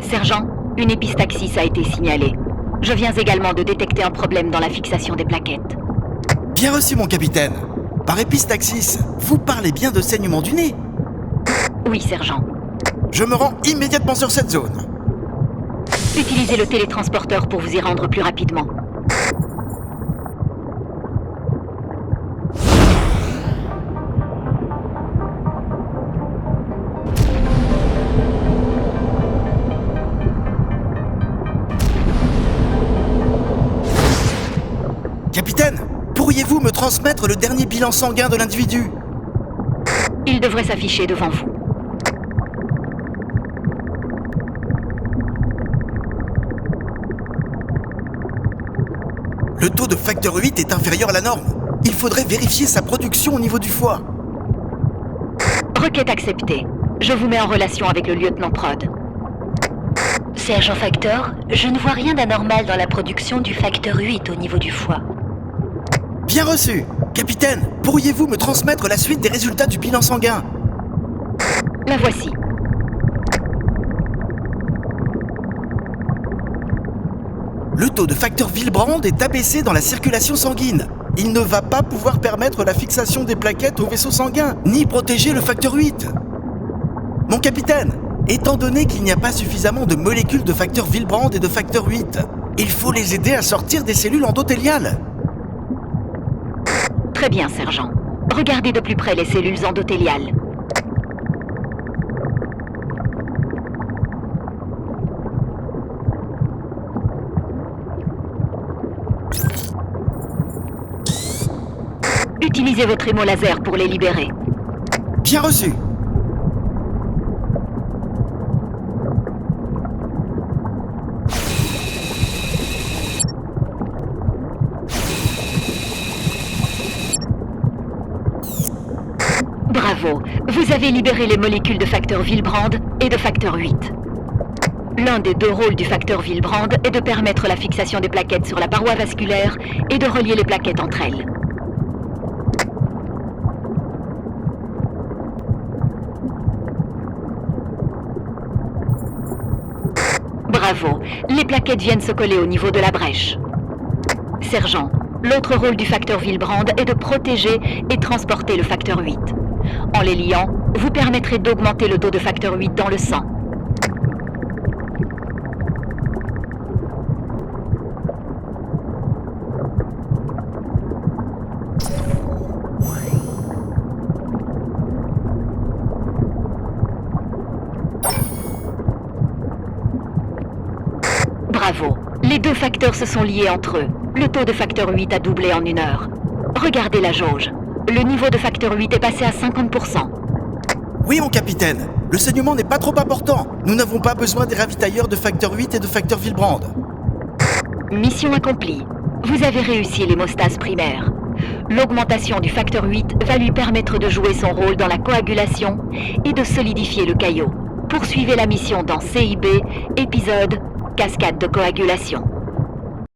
Sergent, une épistaxis a été signalée. Je viens également de détecter un problème dans la fixation des plaquettes. Bien reçu, mon capitaine. Par épistaxis, vous parlez bien de saignement du nez? Oui, sergent. Je me rends immédiatement sur cette zone. Utilisez le télétransporteur pour vous y rendre plus rapidement. Capitaine, pourriez-vous me transmettre le dernier bilan sanguin de l'individu? Il devrait s'afficher devant vous. Le taux de facteur 8 est inférieur à la norme. Il faudrait vérifier sa production au niveau du foie. Requête acceptée. Je vous mets en relation avec le lieutenant Prod. Sergent Factor, je ne vois rien d'anormal dans la production du facteur 8 au niveau du foie. Bien reçu. Capitaine, pourriez-vous me transmettre la suite des résultats du bilan sanguin? La voici. Le taux de facteur Willebrand est abaissé dans la circulation sanguine. Il ne va pas pouvoir permettre la fixation des plaquettes au vaisseau sanguin, ni protéger le facteur 8. Mon capitaine, étant donné qu'il n'y a pas suffisamment de molécules de facteur Willebrand et de facteur 8, il faut les aider à sortir des cellules endothéliales. Très bien, sergent. Regardez de plus près les cellules endothéliales. Utilisez votre hémolaser pour les libérer. Bien reçu. Bravo, vous avez libéré les molécules de facteur Willebrand et de facteur 8. L'un des deux rôles du facteur Willebrand est de permettre la fixation des plaquettes sur la paroi vasculaire et de relier les plaquettes entre elles. Bravo, les plaquettes viennent se coller au niveau de la brèche. Sergent, l'autre rôle du facteur Willebrand est de protéger et transporter le facteur 8. En les liant, vous permettrez d'augmenter le taux de facteur 8 dans le sang. Bravo, les deux facteurs se sont liés entre eux. Le taux de facteur 8 a doublé en 1 heure. Regardez la jauge. Le niveau de facteur 8 est passé à 50%. Oui, mon capitaine. Le saignement n'est pas trop important. Nous n'avons pas besoin des ravitailleurs de facteur 8 et de facteur Willebrand. Mission accomplie. Vous avez réussi l'hémostase primaire. L'augmentation du facteur 8 va lui permettre de jouer son rôle dans la coagulation et de solidifier le caillot. Poursuivez la mission dans CIB, épisode Cascade de coagulation.